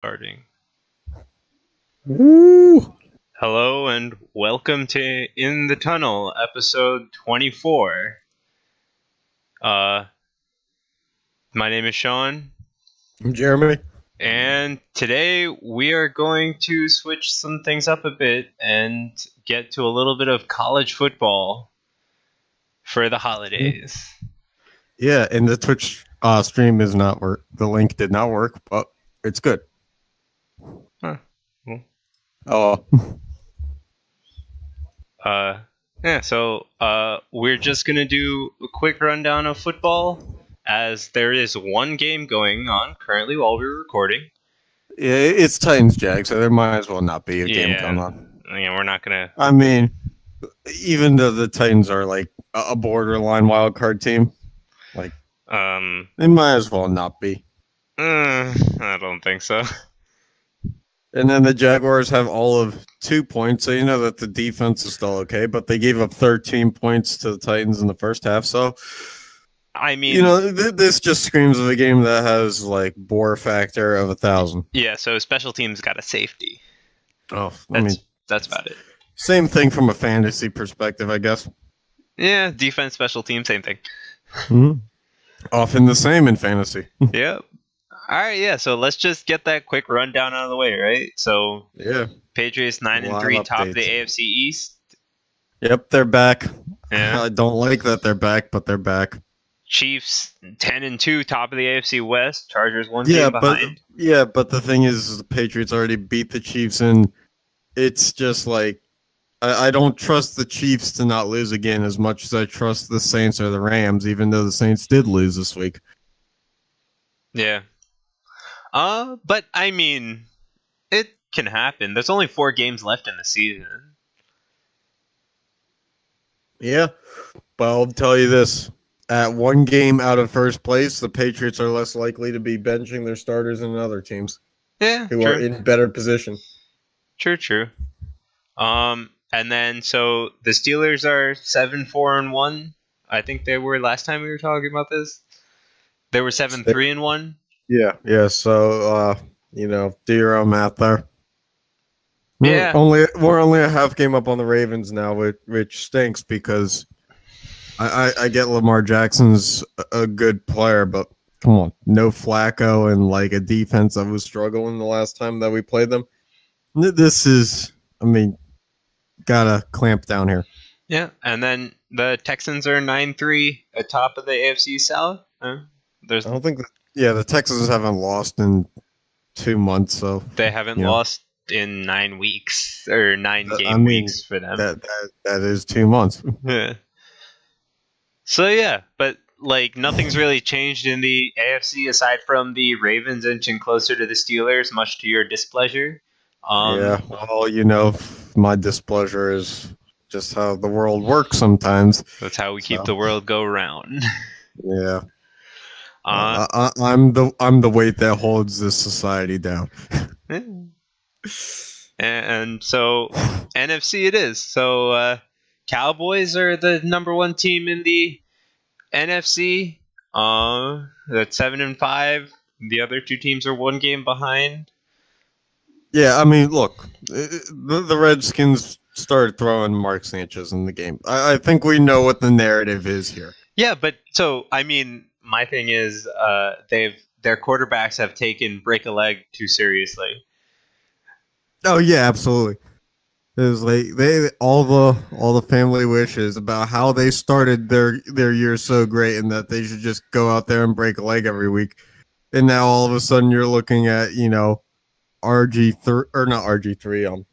Starting. Woo! Hello and welcome to In the Tunnel, episode 24. Uh, my name is Sean, I'm Jeremy. and today we are going to switch some things up a bit and get to a little bit of college football for the holidays. Yeah, and the Twitch stream is not work. The link did not work, but it's good. Huh. Well, Oh, Uh, so we're just gonna do a quick rundown of football, as there is one game going on currently while we're recording. it's Titans Jags, so there might as well not be a game Yeah, going on. we're not gonna. I mean, even though the Titans are like a borderline wild card team, like they might as well not be. I don't think so. And then the Jaguars have all of 2 points, so you know that the defense is still okay. But they gave up 13 points to the Titans in the first half, so I mean, you know this just screams of a game that has like bore factor of 1,000. yeah. So special teams got a safety. Oh, I mean, That's about it. same thing from a fantasy perspective, I guess. Yeah, defense, special team, same thing. Mm-hmm. Often the same in fantasy. Yep. All right, yeah. So let's just get that quick rundown out of the way, right? So Yeah. Patriots A 9-3, lot of top of the updates. AFC East. Yep, they're back. Yeah. I don't like that they're back, but they're back. Chiefs 10-2, top of the AFC West. Chargers one game behind. But the thing is the Patriots already beat the Chiefs, and it's just like I don't trust the Chiefs to not lose again as much as I trust the Saints or the Rams, even though the Saints did lose this week. Yeah. But I mean, it can happen. There's only 4 games left in the season. Yeah, but I'll tell you this. At one game out of first place, the Patriots are less likely to be benching their starters than other teams Yeah, who true. are in better position. True. And then so the Steelers are 7-4-1. I think they were last time we were talking about this. They were 7-3-1. Yeah. So, do your own math there. Yeah. We're only a half game up on the Ravens now, which stinks because I get Lamar Jackson's a good player, but come on, no Flacco and like a defense that was struggling the last time that we played them. This is, I mean, gotta clamp down here. Yeah, and then the Texans are 9-3 atop of the AFC South. I don't think the Texans haven't lost in 2 months, so they haven't lost in 9 weeks or 9 weeks for them. That is 2 months. Yeah. So yeah, but like nothing's really changed in the AFC aside from the Ravens inching closer to the Steelers, much to your displeasure. Yeah, well, my displeasure is just how the world works sometimes. That's how we keep the world go round. Yeah. I'm the weight that holds this society down. And so NFC it is. So Cowboys are the number 1 team in the NFC. That's 7-5. The other 2 teams are 1 game behind. Yeah, I mean, look, the Redskins started throwing Mark Sanchez in the game. I think we know what the narrative is here. Yeah, but so I mean, my thing is, their quarterbacks have taken break a leg too seriously. Oh yeah, absolutely. It was like all the family wishes about how they started their year so great and that they should just go out there and break a leg every week. And now all of a sudden you're looking at, RG3 or not RG3.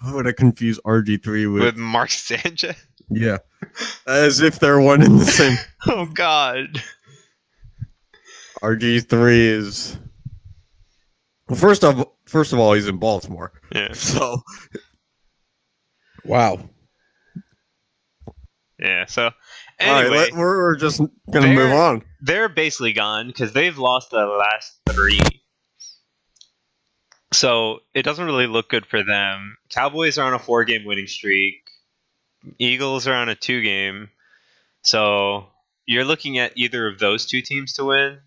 How would I confuse RG3 with Mark Sanchez? Yeah, as if they're one and the same. Oh God. RG3 is first of all he's in Baltimore. Yeah. So wow. Yeah. So anyway, all right, we're just gonna move on. They're basically gone because they've lost the last 3. So it doesn't really look good for them. Cowboys are on a 4-game winning streak. Eagles are on a 2-game. So you're looking at either of those 2 teams to win.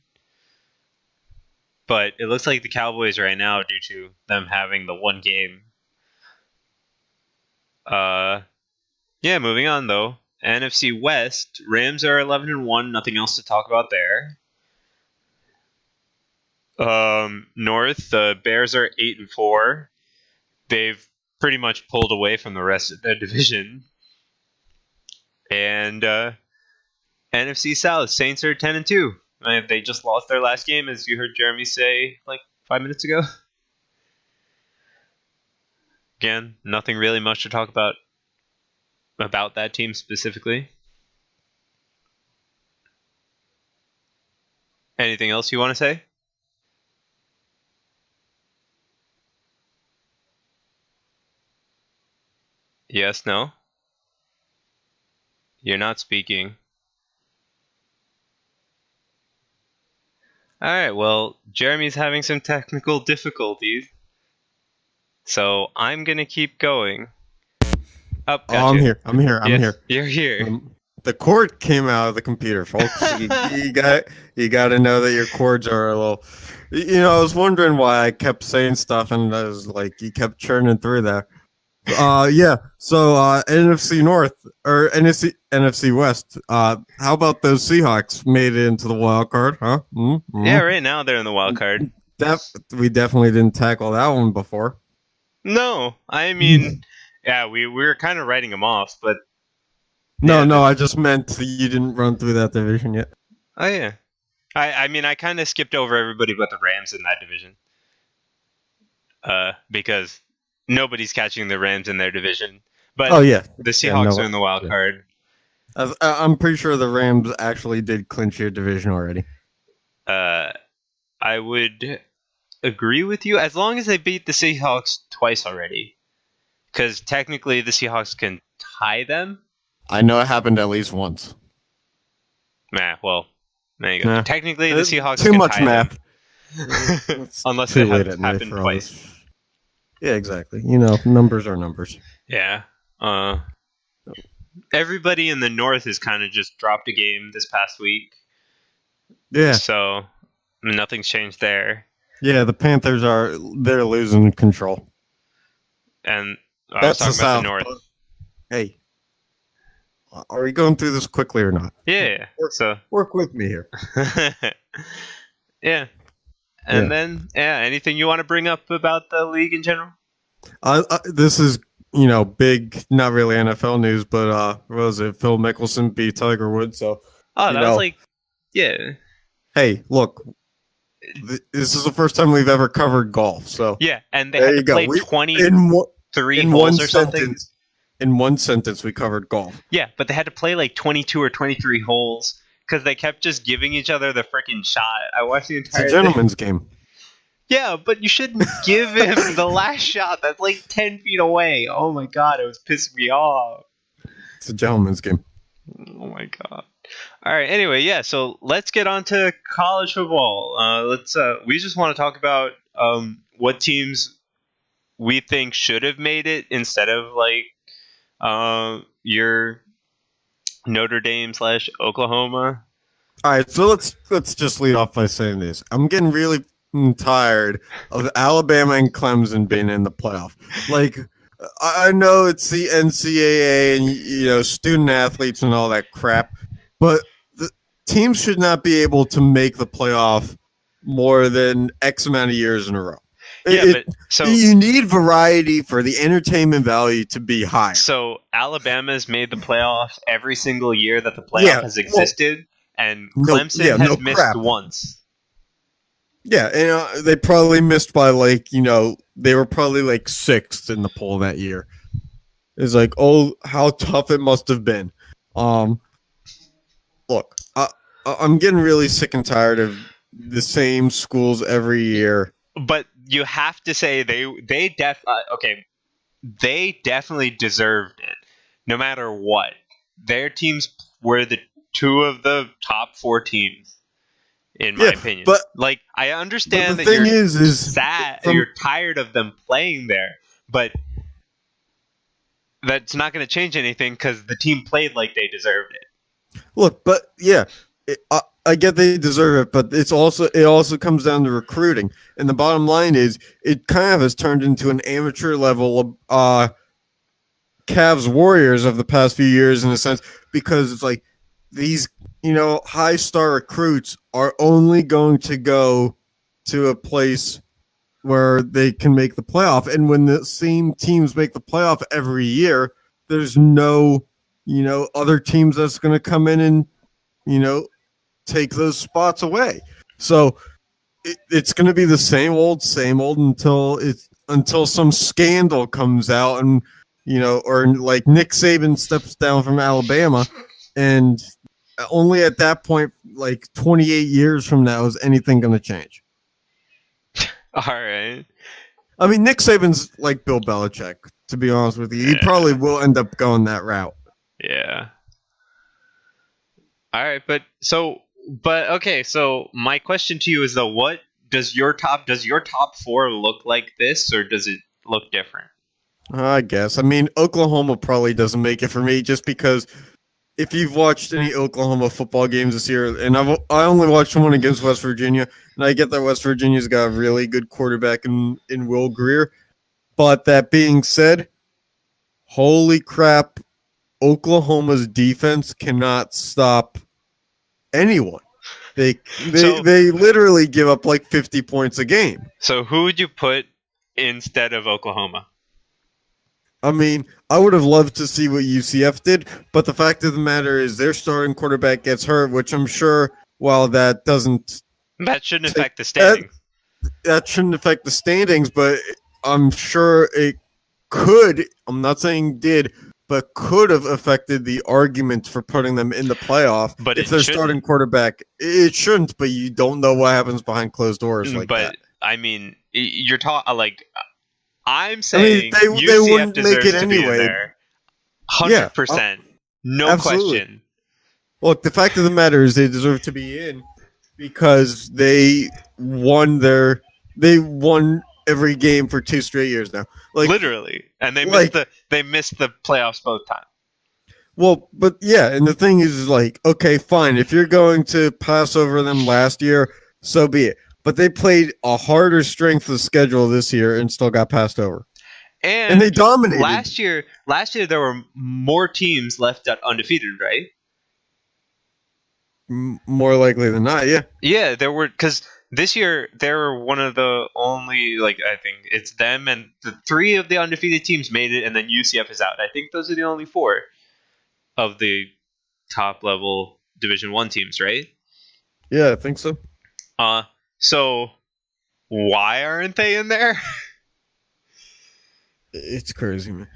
but it looks like the Cowboys right now, due to them having the one game. Yeah, moving on though. NFC West, Rams are 11-1. Nothing else to talk about there. North, the Bears are 8-4. They've pretty much pulled away from the rest of the division. And NFC South, Saints are 10-2. They just lost their last game, as you heard Jeremy say like 5 minutes ago. Again, nothing really much to talk about that team specifically. Anything else you want to say? Yes, no? You're not speaking. Alright, well, Jeremy's having some technical difficulties. So I'm gonna keep going. Oh, gotcha. I'm here. I'm here. You're here. The cord came out of the computer, folks. you got to know that your cords are a little. I was wondering why I kept saying stuff, and I was like, you kept churning through there. Yeah. So NFC North or NFC West. How about those Seahawks made it into the wild card? Huh? Mm-hmm. Yeah, right now they're in the wild card. We definitely didn't tackle that one before. No, I mean, yeah, we were kind of writing them off, but no, I just meant you didn't run through that division yet. Oh yeah, I mean, I kind of skipped over everybody but the Rams in that division, because nobody's catching the Rams in their division. But the Seahawks are in the wild card. I'm pretty sure the Rams actually did clinch your division already. I would agree with you as long as they beat the Seahawks twice already, because technically the Seahawks can tie them. I know it happened at least once. Well, there you go. Nah. Technically, the Seahawks too can much tie math. them. Unless it happened twice. Yeah, exactly. Numbers are numbers. Yeah. Everybody in the North has kind of just dropped a game this past week. Yeah. So nothing's changed there. Yeah, the Panthers they're losing control. And I was talking about the North. Hey. Are we going through this quickly or not? Yeah. Work with me here. Yeah. And then, anything you want to bring up about the league in general? This is, big, not really NFL news, but what was it? Phil Mickelson beat Tiger Woods. So, that was like, yeah. Hey, look, this is the first time we've ever covered golf. So yeah, and they had to play 23 holes or something. In one sentence, we covered golf. Yeah, but they had to play like 22 or 23 holes because they kept just giving each other the freaking shot. I watched the entire. It's a gentleman's game. Yeah, but you shouldn't give him the last shot. That's like 10 feet away. Oh my god, it was pissing me off. It's a gentleman's game. Oh my god. All right. Anyway, yeah. So let's get on to college football. We just want to talk about what teams we think should have made it instead of like your Notre Dame / Oklahoma. All right, so let's just lead off by saying this. I'm getting really tired of Alabama and Clemson being in the playoff. Like, I know it's the NCAA and student athletes and all that crap, but the teams should not be able to make the playoff more than X amount of years in a row. Yeah, but you need variety for the entertainment value to be high. So Alabama's made the playoffs every single year that the playoff has existed, and Clemson has missed once. Yeah, and they probably missed by they were probably like 6th in the poll that year. It's like, oh, how tough it must have been. Look, I'm getting really sick and tired of the same schools every year. But you have to say they definitely deserved it, no matter what. Their teams were the 2 of the top 4 teams, in my opinion. But like, I understand that you're sad, you're tired of them playing there, but that's not going to change anything because the team played like they deserved it. Look, but yeah, I get they deserve it, but it also comes down to recruiting. And the bottom line is, it kind of has turned into an amateur level of Cavs Warriors of the past few years in a sense, because it's like these high star recruits are only going to go to a place where they can make the playoff, and when the same teams make the playoff every year, there's no other teams that's going to come in and you know take those spots away. So it's going to be the same old until some scandal comes out, and or like Nick Saban steps down from Alabama, and only at that point, like 28 years from now, is anything going to change. All right. I mean, Nick Saban's like Bill Belichick, to be honest with you. He probably will end up going that route. Yeah. All right, but okay, so my question to you is though, what does your top 4 look like this, or does it look different? I guess. I mean, Oklahoma probably doesn't make it for me, just because if you've watched any Oklahoma football games this year, and I only watched one against West Virginia, and I get that West Virginia's got a really good quarterback in Will Greer. But that being said, holy crap, Oklahoma's defense cannot stop anyone. They literally give up like 50 points a game. So who would you put instead of Oklahoma? I mean, I would have loved to see what UCF did, but the fact of the matter is their starting quarterback gets hurt, which I'm sure, while that shouldn't affect the standings. That shouldn't affect the standings, but I'm sure it could. I'm not saying did, but could have affected the argument for putting them in the playoff. But if they're starting quarterback, it shouldn't. But you don't know what happens behind closed doors like that. But I mean, you're talking like. I'm saying they wouldn't deserves make it to be in anyway. there. 100%. No absolutely. question. Look, the fact of the matter is they deserve to be in because they won every game for 2 straight years now. Like, literally. And they missed the playoffs both times. Well, but yeah, and the thing is like, okay, fine. If you're going to pass over them last year, so be it. But they played a harder strength of schedule this year and still got passed over. And they dominated. Last year there were more teams left undefeated, right? More likely than not, yeah. Yeah, there were, because this year they were one of the only, like, I think it's them and the 3 of the undefeated teams made it, and then UCF is out. I think those are the only 4 of the top level Division 1 teams, right? Yeah, I think so. So, why aren't they in there? It's crazy, man.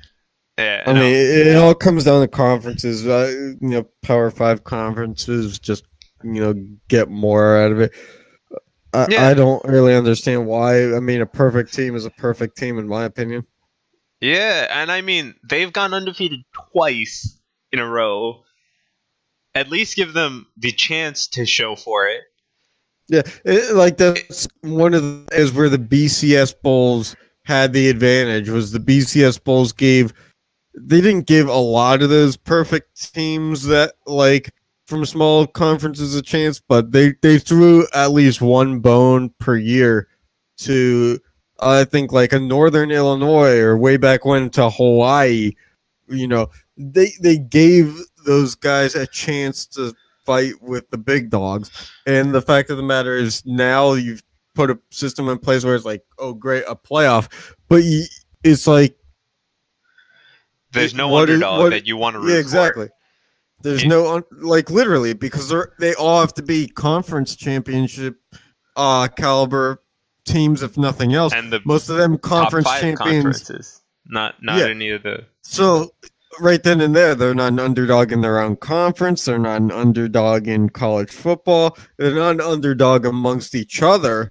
Yeah, I mean, it all comes down to conferences. Power 5 conferences just, get more out of it. I don't really understand why. I mean, a perfect team is a perfect team, in my opinion. Yeah, and I mean, they've gone undefeated twice in a row. At least give them the chance to show for it. Yeah, that's one of the is where the BCS Bowls had the advantage. Was the BCS Bowls they didn't give a lot of those perfect teams that like from small conferences a chance, but they threw at least one bone per year to I think like a Northern Illinois or way back when to Hawaii. They gave those guys a chance to fight with the big dogs, and the fact of the matter is now you've put a system in place where it's like, oh great, a playoff, but it's like there's no underdog that you want to root for. Exactly. There's no like literally, because they all have to be conference championship caliber teams, if nothing else. And most of them conference top 5 champions, conferences, not any of the. So right then and there, they're not an underdog in their own conference. They're not an underdog in college football. They're not an underdog amongst each other.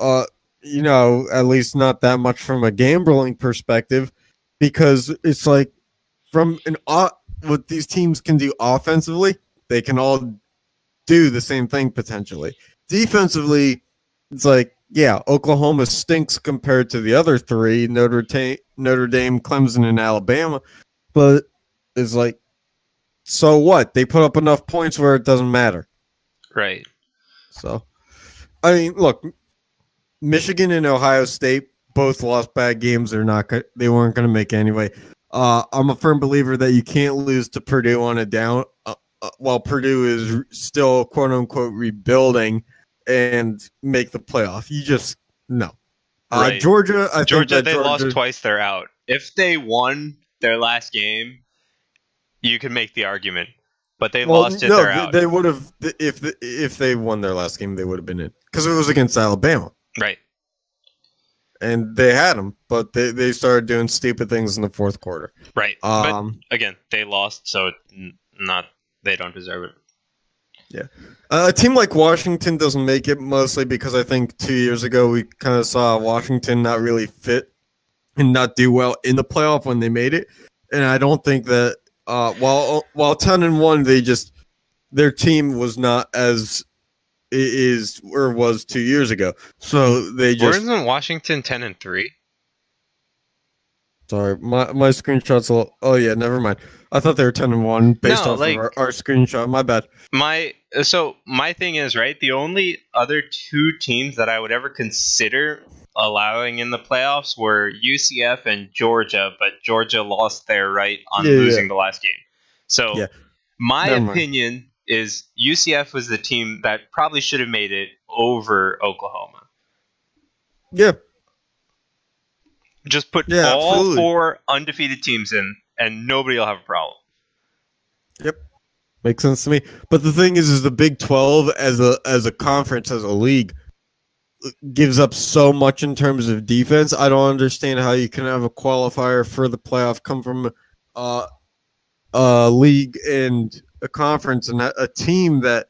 At least not that much from a gambling perspective, because it's like from what these teams can do offensively, they can all do the same thing potentially. Defensively, it's like, yeah, Oklahoma stinks compared to the other 3, Notre Dame, Clemson, and Alabama. But it's like, so what? They put up enough points where it doesn't matter. Right. So, I mean, look, Michigan and Ohio State both lost bad games. They weren't going to make it anyway. I'm a firm believer that you can't lose to Purdue on a down while Purdue is still quote unquote rebuilding and make the playoff. You just no. Right. Georgia, I think Georgia, that they lost Georgia. twice, they're out. If they won their last game, you can make the argument. But they Well, lost it, no, they're out. they would have if they won their last game, they would have been in because it was against Alabama. Right. And they had them, but they started doing stupid things in the fourth quarter. Right. But again, they lost, so not they don't deserve it. Yeah. A team like Washington doesn't make it mostly because I think 2 years ago we kind of saw Washington not really fit and not do well in the playoff when they made it. And I don't think that while 10-1, their team was not as it is or was 2 years ago. So they just Wasn't Washington 10-3? sorry, my screenshot's a little, oh yeah, never mind. I thought they were 10-1 based off of our screenshot. My bad. My thing is, right, the only other two teams that I would ever consider allowing in the playoffs were UCF and Georgia, but Georgia lost their right on losing the last game. So my opinion is UCF was the team that probably should have made it over Oklahoma. Yeah. Just put all four undefeated teams in, and nobody will have a problem. Yep. Makes sense to me. But the thing is the Big 12 as a conference, as a league, gives up so much in terms of defense. I don't understand how you can have a qualifier for the playoff come from a league and a conference and a team that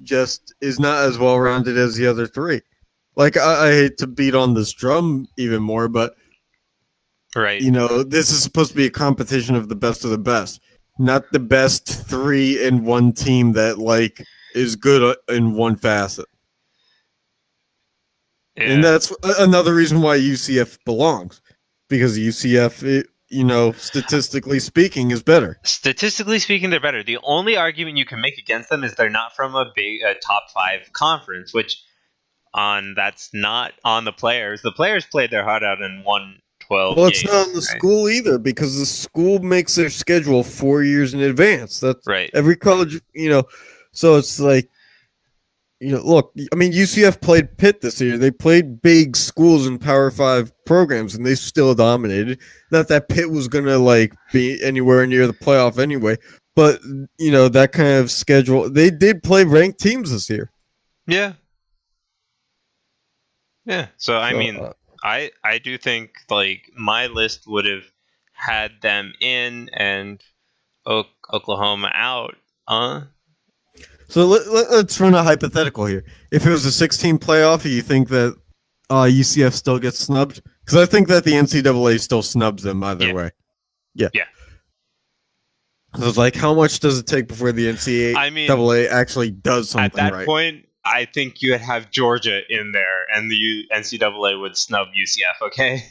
just is not as well rounded as the other three. Like I hate to beat on this drum even more, but right, this is supposed to be a competition of the best, not the best 3 in one team that like is good in one facet. Yeah. And that's another reason why UCF belongs, because UCF, statistically speaking, is better. Statistically speaking, they're better. The only argument you can make against them is they're not from a big top 5 conference, which that's not on the players. The players played their heart out and won 12 Well, it's not on the school either, because the school makes their schedule 4 years in advance. That's right. Every college, so it's like, look, I mean, UCF played Pitt this year. They played big schools in Power 5 programs, and they still dominated. Not that Pitt was going to, be anywhere near the playoff anyway, but, that kind of schedule. They did play ranked teams this year. Yeah. Yeah. So I mean, I do think, my list would have had them in and Oklahoma out. So let's run a hypothetical here. If it was a 16 playoff, you think that UCF still gets snubbed? Because I think that the NCAA still snubs them either way. Yeah. Yeah. So it's like, how much does it take before the NCAA actually does something right? At that point, I think you would have Georgia in there, and the NCAA would snub UCF, okay?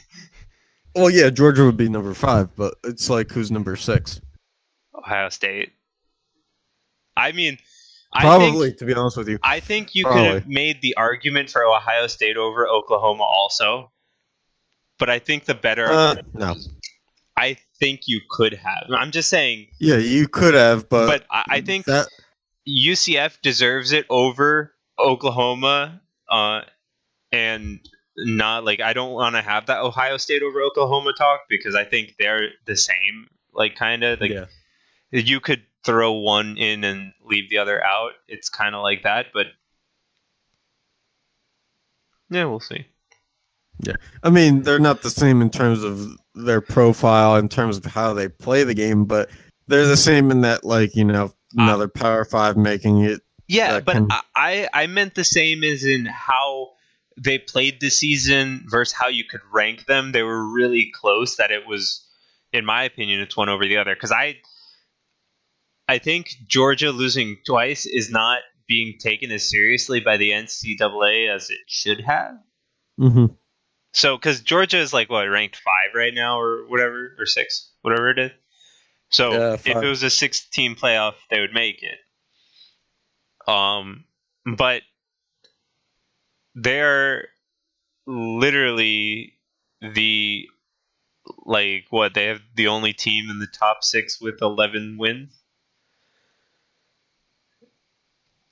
Well, yeah, Georgia would be number 5, but it's like, who's number 6? Ohio State. I mean... Probably, to be honest with you. I think you could have made the argument for Ohio State over Oklahoma also, but I think the better... no. I think you could have. I'm just saying... Yeah, you could have, but I think that UCF deserves it over Oklahoma, and not, I don't want to have that Ohio State over Oklahoma talk, because I think they're the same, kind of. You could throw one in and leave the other out. It's kind of like that, but yeah, we'll see. Yeah, I mean, they're not the same in terms of their profile, in terms of how they play the game, but they're the same in that, another Power 5 making it. Yeah, but I meant the same as in how they played the season versus how you could rank them. They were really close, that it was, in my opinion, it's one over the other. Because I think Georgia losing twice is not being taken as seriously by the NCAA as it should have. Mm-hmm. So, because Georgia is ranked 5 right now, or whatever, or 6, whatever it is. So, if it was a 6-team playoff, they would make it. but they're literally the what they have the only team in the top 6 with 11 wins.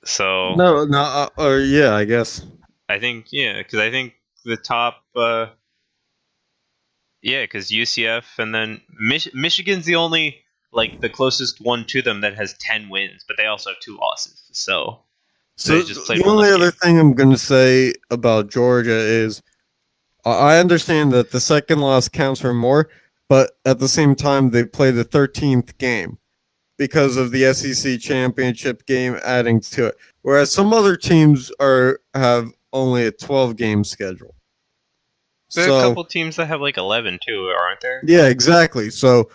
So No, no, or yeah, I guess. I think because I think the top because UCF and then Michigan's the only the closest one to them that has 10 wins, but they also have 2 losses. So they So just played the one only less other game. thing I'm going to say about Georgia is I understand that the second loss counts for more, but at the same time they play the 13th game because of the SEC championship game adding to it. Whereas some other teams have only a 12 game schedule. There are a So couple teams that have 11 too, aren't there? yeah, exactly. So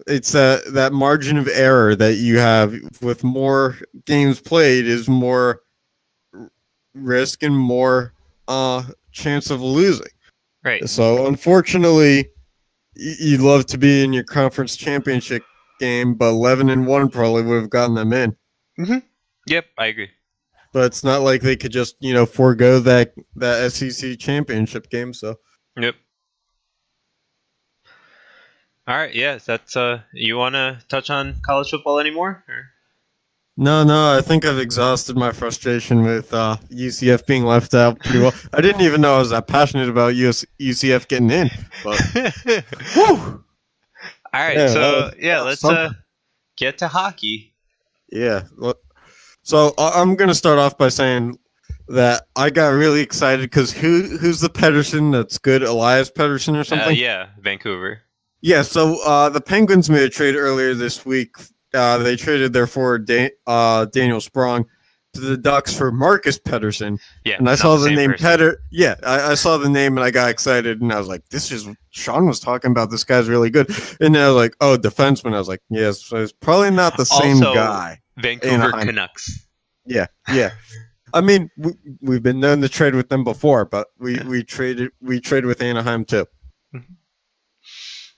it's that margin of error that you have with more games played is more risk and more chance of losing. Right. So unfortunately, you'd love to be in your conference championship game, but 11-1 probably would have gotten them in. Mm-hmm. Yep, I agree. But it's not like they could just forego that SEC championship game. So Yep. All right. Yeah, that's you want to touch on college football anymore? Or? no, I think I've exhausted my frustration with UCF being left out pretty well. I didn't even know I was that passionate about UCF getting in, but whew, All right. yeah, So, that was let's something. get to hockey. Yeah. So I'm gonna start off by saying that I got really excited because who's the Pedersen that's good? Elias Pedersen or something? Yeah, Vancouver. Yeah. So the Penguins made a trade earlier this week. They traded their forward Daniel Sprong to the Ducks for Marcus Pedersen. Yeah, And I not saw the the same name person. Peder. Yeah, I saw the name and I got excited and I was like, "This is Sean was talking about. This guy's really good." And then I was like, "Oh, defenseman." I was like, "Yes, so it's probably not the same Also, guy." Vancouver Anaheim. Canucks. Yeah, yeah. I mean, we've been known to trade with them before, but Yeah. we traded with Anaheim too.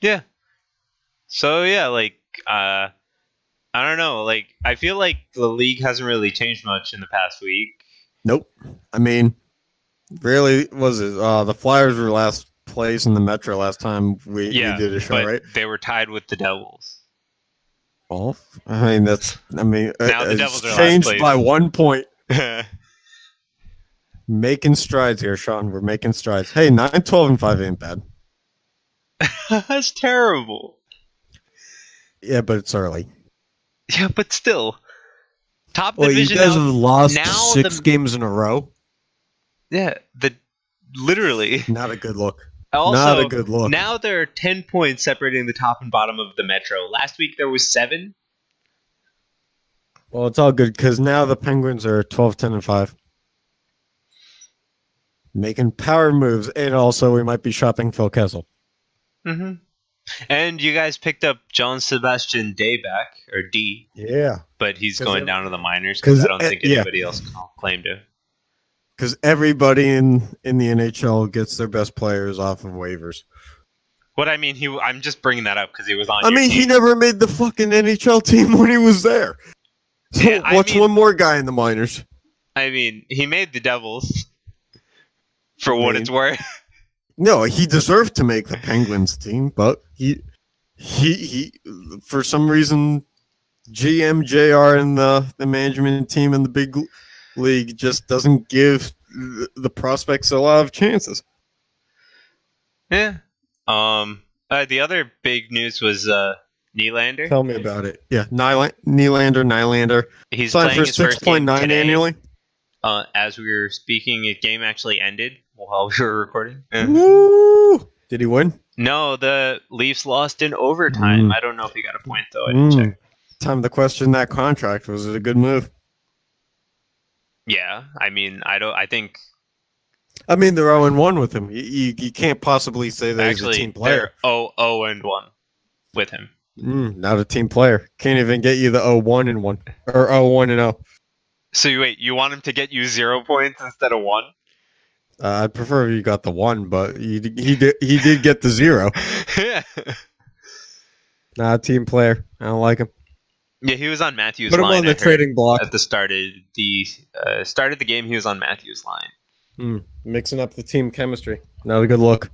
Yeah. So I don't know. I feel like the league hasn't really changed much in the past week. Nope. I mean, really, was it? The Flyers were last place in the Metro last time we did a show, but right? they were tied with the Devils. Well, I mean, Now the it's Devils are last changed place. by 1 point. Making strides here, Sean. We're making strides. Hey, 9-12-5 ain't bad. That's terrible. Yeah, but it's early. Yeah, but still, top Well, you division guys now. have lost Now 6 games in a row. Yeah, literally. Not a good look. Also, Not a good look. now there are 10 points separating the top and bottom of the Metro. Last week there was 7. Well, it's all good because now the Penguins are 12-10-5. Making power moves, and also we might be shopping Phil Kessel. Mm-hmm. And you guys picked up John Sebastian Day back, or D. Yeah. But he's going down to the minors because I don't think anybody else can claim to. Because everybody in the NHL gets their best players off of waivers. What I mean, I'm just bringing that up because he was on. I mean, he never made the fucking NHL team when he was there. So Yeah, what's one more guy in the minors? I mean, he made the Devils. For what it's worth. No, he deserved to make the Penguins team, but he for some reason GM JR and the management team in the big league just doesn't give the prospects a lot of chances. Yeah. The other big news was Nylander. Tell me about it. Yeah, Nylander. He's signed playing for his first game 6.9 annually. As we were speaking, the game actually ended while we were recording. Woo! Did he win? No, the Leafs lost in overtime. I don't know if he got a point though. I didn't check. Time to question that contract. Was it a good move? Yeah, I mean, I think. I mean, they're 0-1 with him. You can't possibly say that he's a team player. They're 0-1 with him. Not a team player. Can't even get you the 0-1-1 or 0-1-0. So you want him to get you 0 points instead of 1? I'd prefer if you got the 1, but he did get the 0. Yeah. Not a team player. I don't like him. Yeah, he was on Matthews' Put him line. on the I heard trading block. at the start of the game. He was on Matthews' line. Mixing up the team chemistry. Not a good look.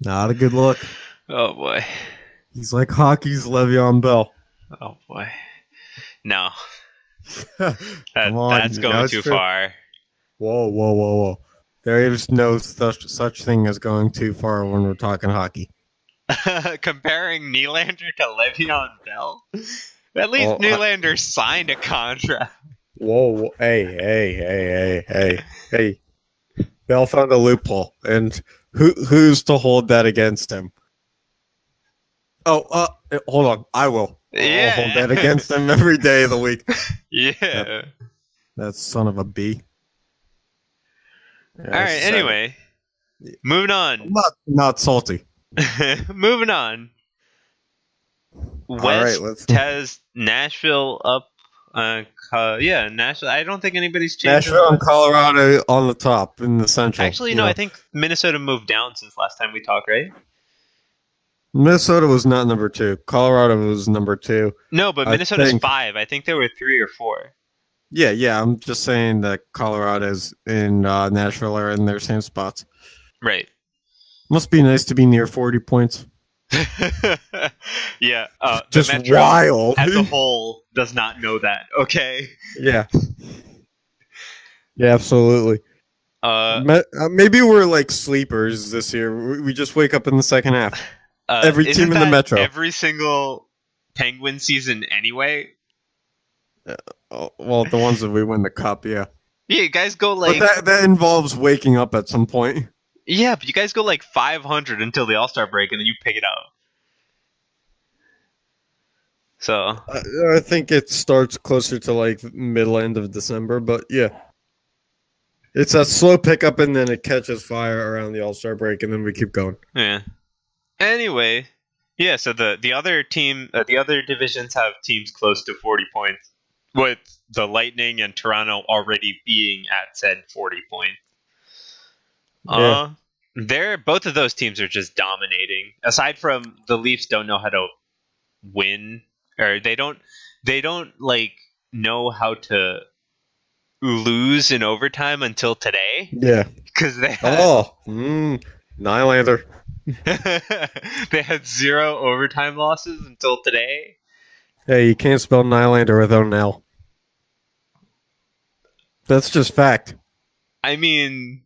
Not a good look. Oh boy. He's like hockey's Le'Veon Bell. Oh boy. No, Come on, that's going too far. Whoa. There is no such thing as going too far when we're talking hockey. Comparing Nylander to Le'Veon Bell? At least Nylander signed a contract. Whoa. Hey. Bell found a loophole, and who's to hold that against him? Oh, hold on. I will. Yeah. I'll hold that against him every day of the week. Yeah. That son of a B. All right. Anyway, moving on. Not salty. Moving on. West has Nashville up. Nashville. I don't think anybody's changed. Nashville and Colorado on the top in the Central. Actually, no. I think Minnesota moved down since last time we talked, right? Minnesota was not number 2. Colorado was number 2. No, but Minnesota's 5. I think there were 3 or 4. Yeah. I'm just saying that Colorado's and Nashville are in their same spots. Right. Must be nice to be near 40 points. Yeah. Just the Metro wild. as a whole does not know that. Okay. Yeah. Yeah, absolutely. Maybe we're like sleepers this year. We just wake up in the second half. Every team in the Metro. Every single Penguin season anyway. Well, the ones that we win the cup, yeah. Yeah, you guys go like... But that involves waking up at some point. Yeah, but you guys go like 500 until the All-Star break, and then you pick it up. So... I think it starts closer to like middle end of December, but yeah. It's a slow pickup, and then it catches fire around the All-Star break, and then we keep going. Yeah. Anyway, yeah, so the other team, the other divisions have teams close to 40 points, with the Lightning and Toronto already being at said 40 points. Both of those teams are just dominating. Aside from the Leafs don't know how to win, or they don't like know how to lose in overtime until today. Yeah, because they had, Nylander. they had 0 overtime losses until today. Hey, you can't spell Nylander without an L. That's just fact. I mean,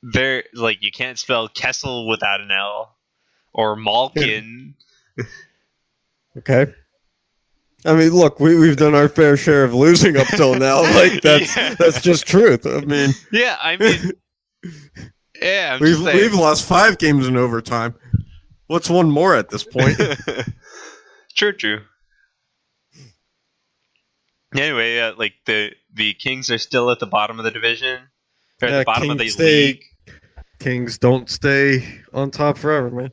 they're like, you can't spell Kessel without an L, or Malkin. Okay. I mean, look, we've done our fair share of losing up till now. Like that's just truth. I mean, yeah, we've lost 5 games in overtime. What's one more at this point? True. Anyway, like the Kings are still at the bottom of the division, or at the bottom of the league. Kings don't stay on top forever, man.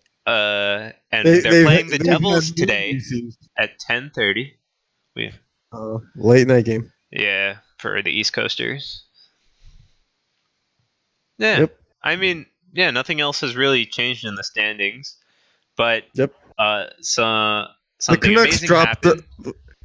And they're playing the Devils today at 10:30. Late night game. Yeah, for the East Coasters. Yeah, yep. I mean, yeah, nothing else has really changed in the standings, but something amazing happened.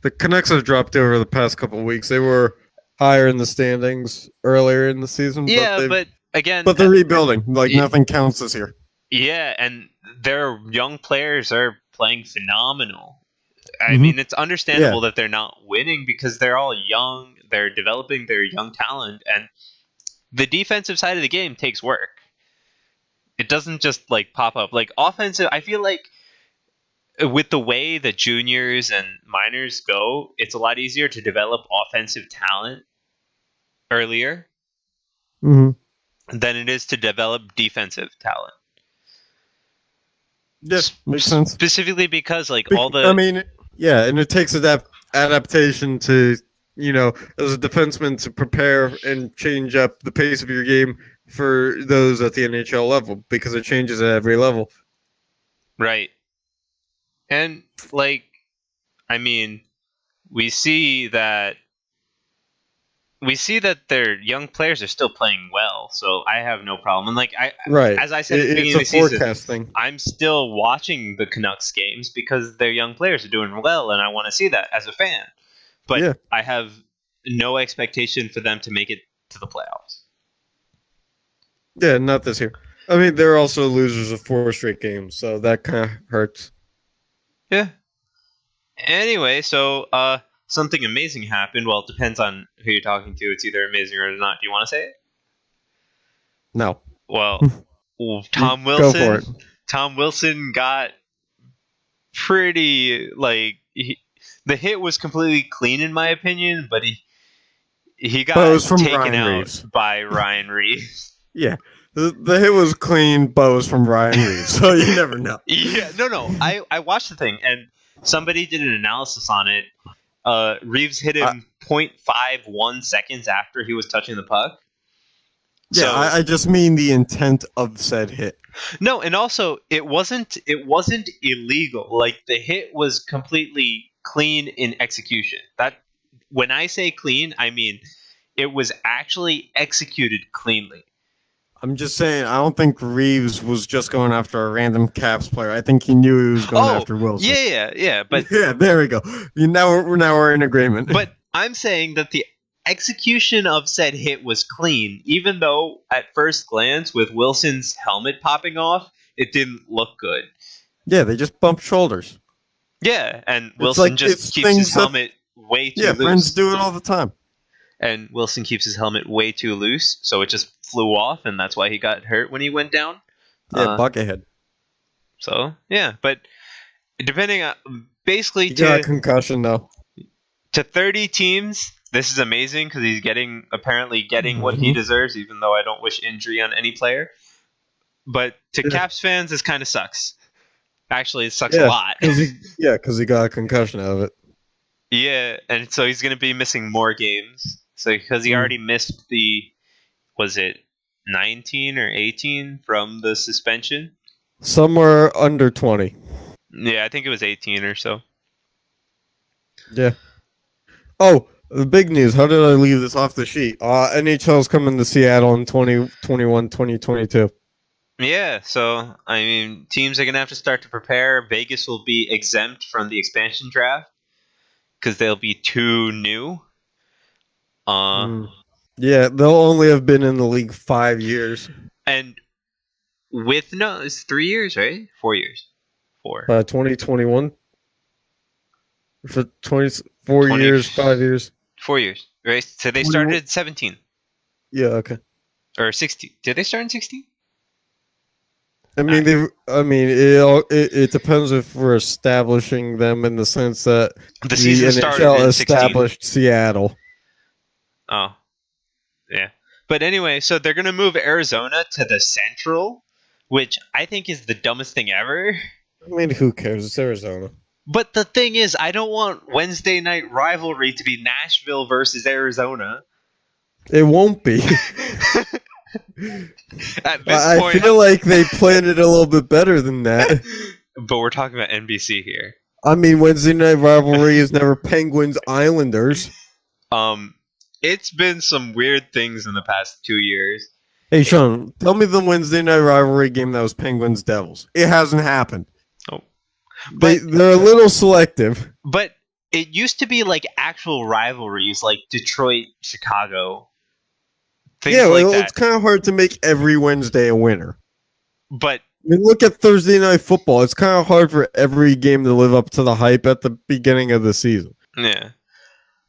The Canucks have dropped over the past couple of weeks. They were higher in the standings earlier in the season. Yeah, but again, they're rebuilding. Like nothing counts this year. Yeah, and their young players are playing phenomenal. I mean, it's understandable that they're not winning because they're all young. They're developing their young talent, and the defensive side of the game takes work. It doesn't just like pop up. Like offensive, I feel like with the way the juniors and minors go, it's a lot easier to develop offensive talent earlier than it is to develop defensive talent. Yes, makes sense. Specifically because and it takes adaptation to, as a defenseman to prepare and change up the pace of your game for those at the NHL level because it changes at every level. Right. And, we see that we see that their young players are still playing well, so I have no problem. And Right. as I said at the It's beginning of a the season, forecast thing. I'm still watching the Canucks games because their young players are doing well, and I want to see that as a fan. But Yeah. I have no expectation for them to make it to the playoffs. Yeah, not this year. I mean, they're also losers of 4 straight games, so that kind of hurts. Yeah. Anyway, so something amazing happened. Well, it depends on who you're talking to. It's either amazing or not. Do you want to say it? No. Well, Tom Go for it. Wilson. Tom Wilson got pretty the hit was completely clean in my opinion, but he But it got was from taken Ryan out Reeves. by Ryan Reeves. Yeah. The hit was clean, but it was from Ryan Reeves, so you never know. Yeah, no. I watched the thing, and somebody did an analysis on it. Reeves hit him 0.51 seconds after he was touching the puck. Yeah, So, I just mean the intent of said hit. no, and also it wasn't illegal. Like the hit was completely clean in execution. That when I say clean, I mean it was actually executed cleanly. I'm just saying, I don't think Reeves was just going after a random Caps player. I think he knew he was going after Wilson. Yeah, but yeah, there we go. Now we're in agreement. But I'm saying that the execution of said hit was clean, even though at first glance, with Wilson's helmet popping off, it didn't look good. Yeah, they just bumped shoulders. Yeah, and Wilson just keeps his helmet way too loose. Yeah, friends do it all the time. And Wilson keeps his helmet way too loose, so it just flew off, and that's why he got hurt when he went down. Yeah, buckethead. So, yeah, but depending on... Basically, he got a concussion, though. To 30 teams, this is amazing because he's apparently getting what he deserves, even though I don't wish injury on any player. But to Caps fans, this kind of sucks. Actually, it sucks a lot. Because he got a concussion out of it. Yeah, and so he's going to be missing more games. So because he already missed was it 19 or 18 from the suspension? Somewhere under 20. Yeah, I think it was 18 or so. Yeah. Oh, the big news. How did I leave this off the sheet? NHL's coming to Seattle in 2021, 2022. Yeah, so, I mean, teams are going to have to start to prepare. Vegas will be exempt from the expansion draft because they'll be too new. Yeah, they'll only have been in the league 5 years. And it's 3 years, right? 4 years. 2021. For 24 years, 5 years. 4 years, right? So they started at 17. Yeah, okay. Or 16. Did they start in 16? I mean, it depends if we're establishing them in the sense that the season started in 16. established Seattle. Oh, yeah. But anyway, so they're going to move Arizona to the Central, which I think is the dumbest thing ever. I mean, who cares? It's Arizona. But the thing is, I don't want Wednesday night rivalry to be Nashville versus Arizona. It won't be. At this point, I feel like they planned it a little bit better than that. But we're talking about NBC here. I mean, Wednesday night rivalry is never Penguins Islanders. It's been some weird things in the past 2 years. Hey, Sean, tell me the Wednesday night rivalry game that was Penguins Devils. It hasn't happened. Oh, they're a little selective. But it used to be like actual rivalries, like Detroit, Chicago. It's kind of hard to make every Wednesday a winner. But I mean, look at Thursday night football. It's kind of hard for every game to live up to the hype at the beginning of the season. Yeah.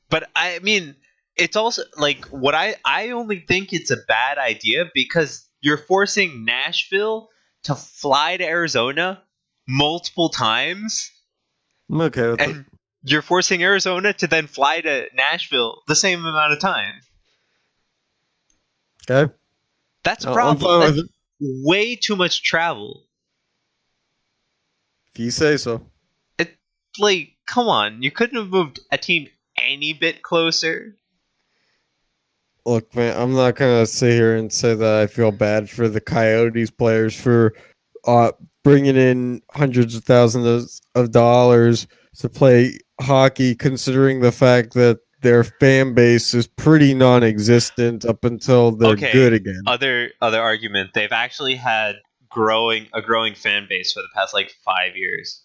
But I mean, it's also like what I only think it's a bad idea because you're forcing Nashville to fly to Arizona multiple times. Okay. And you're forcing Arizona to then fly to Nashville the same amount of time. Okay. That's a problem. That's way too much travel. If you say so. Come on. You couldn't have moved a team any bit closer. Look, man, I'm not going to sit here and say that I feel bad for the Coyotes players for bringing in hundreds of thousands of dollars to play hockey, considering the fact that their fan base is pretty non-existent up until they're good again. Other argument, they've actually had a growing fan base for the past like 5 years.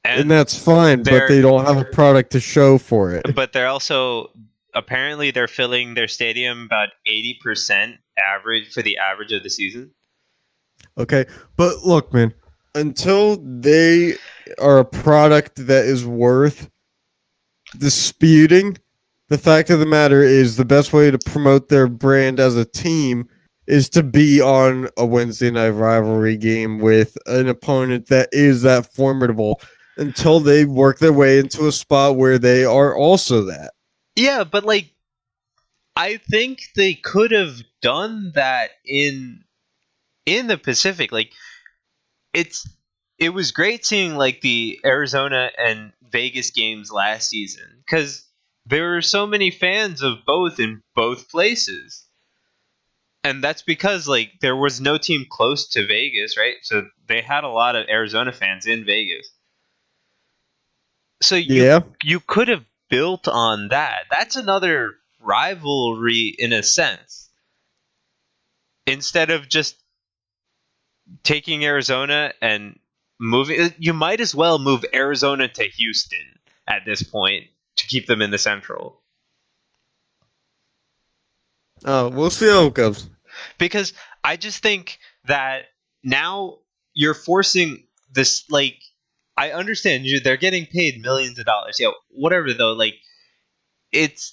And that's fine, but they don't have a product to show for it. But they're also apparently they're filling their stadium about 80% average for the average of the season. Okay, but look, man, until they are a product that is worth disputing, the fact of the matter is the best way to promote their brand as a team is to be on a Wednesday night rivalry game with an opponent that is that formidable until they work their way into a spot where they are also that. Yeah, but like I think they could have done that in the Pacific. Like it was great seeing like the Arizona and Vegas games last season cuz there were so many fans of both in both places. And that's because like there was no team close to Vegas, right? So they had a lot of Arizona fans in Vegas. So you could have built on that. That's another rivalry in a sense. Instead of just taking Arizona and moving, you might as well move Arizona to Houston at this point to keep them in the Central. Oh, we'll see how it goes. Because I just think that now you're forcing this, like, I understand they're getting paid millions of dollars. Yeah, whatever though. Like, it's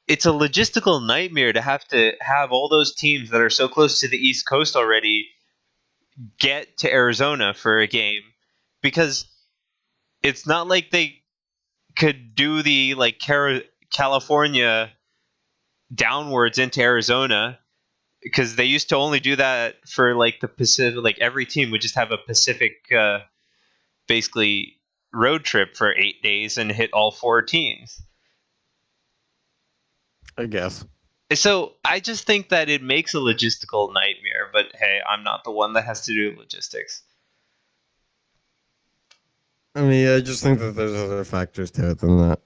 a logistical nightmare to have all those teams that are so close to the East Coast already get to Arizona for a game, because it's not like they could do the like California downwards into Arizona, because they used to only do that for like the Pacific. Like every team would just have a Pacific basically road trip for 8 days and hit all 4 teams, I guess. So I just think that it makes a logistical nightmare, but hey, I'm not the one that has to do logistics. I mean, I just think that there's other factors to it than that.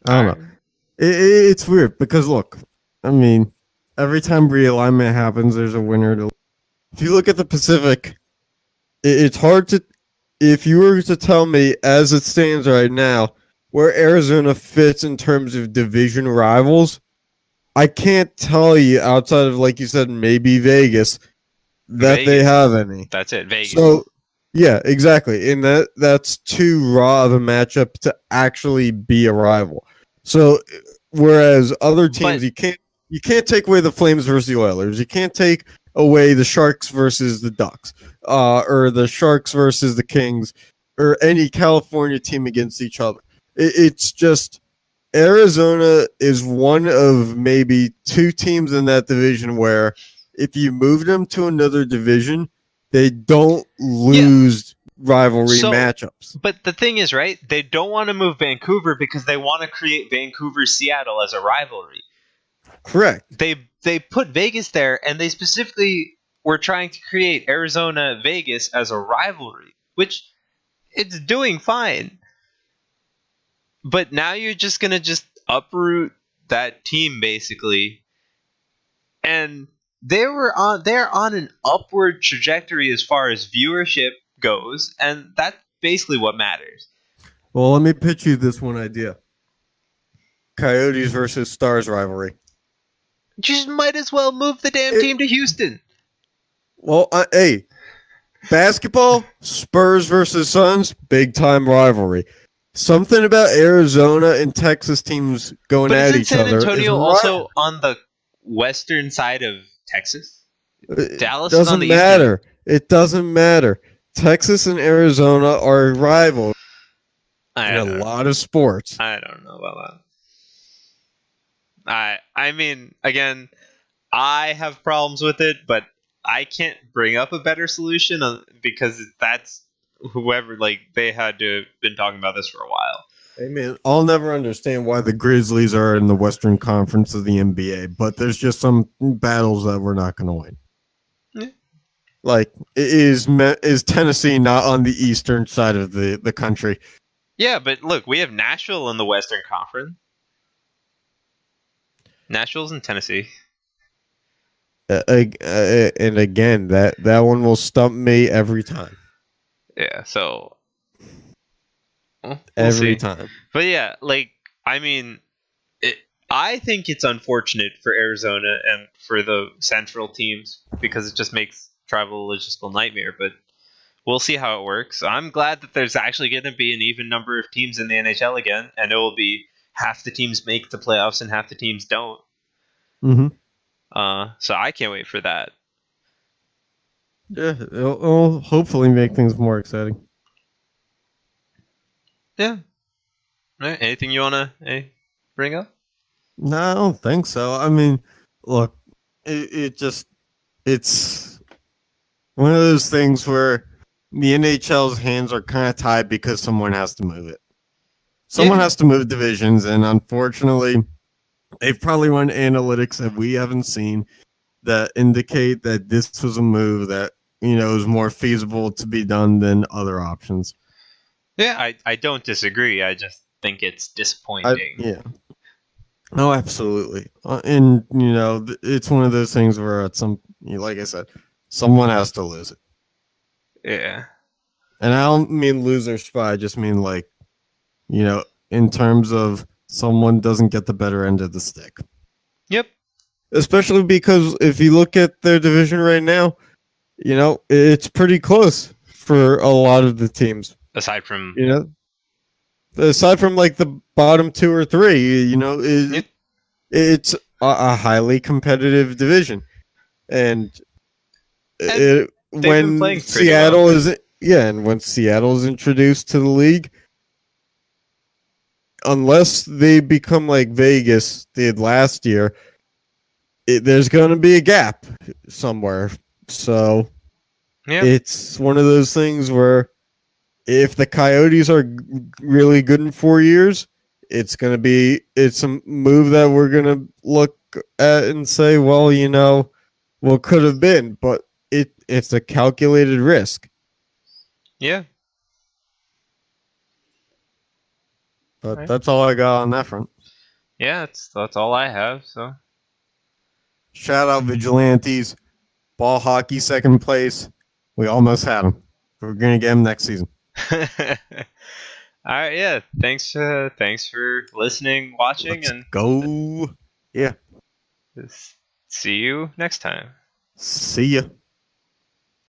I don't know. It's weird because look, I mean, every time realignment happens, there's a winner. If you look at the Pacific, it's hard to, if you were to tell me as it stands right now, where Arizona fits in terms of division rivals, I can't tell you outside of, like you said, maybe Vegas, that they have any. That's it, Vegas. So, yeah, exactly. And that's too raw of a matchup to actually be a rival. So, whereas other teams, you can't take away the Flames versus the Oilers. You can't take away the Sharks versus the Ducks, or the Sharks versus the Kings, or any California team against each other. It's just Arizona is one of maybe 2 teams in that division where if you move them to another division, they don't lose rivalry matchups. But the thing is, right, they don't want to move Vancouver because they want to create Vancouver-Seattle as a rivalry. Correct. They put Vegas there, and they specifically were trying to create Arizona-Vegas as a rivalry, which it's doing fine. But now you're just going to just uproot that team, basically. And they're on an upward trajectory as far as viewership goes, and that's basically what matters. Well, let me pitch you this one idea. Coyotes versus Stars rivalry. You just might as well move the damn team to Houston. Well, hey, basketball, Spurs versus Suns, big-time rivalry. Something about Arizona and Texas teams going at each other. But isn't San Antonio also on the western side of Texas? Dallas doesn't is on the matter. eastern. It doesn't matter. Texas and Arizona are rivals in a lot of sports. I don't know about that. I mean, again, I have problems with it, but I can't bring up a better solution because that's whoever, like, they had to have been talking about this for a while. Hey man, I'll never understand why the Grizzlies are in the Western Conference of the NBA, but there's just some battles that we're not going to win. Yeah. Like, is Tennessee not on the eastern side of the country? Yeah, but look, we have Nashville in the Western Conference. Nashville's in Tennessee. And again, that one will stump me every time. Yeah, so we'll Every see. time. But yeah, like I mean, it, I think it's unfortunate for Arizona and for the Central teams because it just makes travel a logistical nightmare. But we'll see how it works. I'm glad that there's actually going to be an even number of teams in the NHL again, and it will be half the teams make the playoffs and half the teams don't. Mm-hmm. So I can't wait for that. Yeah, it'll hopefully make things more exciting. Yeah. All right. Anything you wanna bring up? No, I don't think so. I mean, look, it just it's one of those things where the NHL's hands are kind of tied because someone has to move it. Someone Yeah. has to move divisions, and unfortunately, they've probably run analytics that we haven't seen that indicate that this was a move that is more feasible to be done than other options. Yeah. I don't disagree. I just think it's disappointing. Yeah. Oh, absolutely. And it's one of those things where at like I said, someone has to lose it. Yeah. And I don't mean lose their spot. I just mean like, in terms of someone doesn't get the better end of the stick. Yep. Especially because if you look at their division right now, it's pretty close for a lot of the teams. Aside from. You know, aside from like the bottom two or three, Yeah. it's a highly competitive division, and And they've been when playing pretty well. and when Seattle is introduced to the league, unless they become like Vegas did last year, there's going to be a gap somewhere. So Yeah. it's one of those things where if the Coyotes are really good in 4 years, it's a move that we're going to look at and say, well, what could have been, but it's a calculated risk. Yeah. But Right. that's all I got on that front. Yeah. That's all I have. So. Shout out Vigilantes, ball hockey second place. We almost had him. We're gonna get him next season. All right. Yeah. Thanks for listening, watching, Let's and go. Yeah. see you next time. See ya.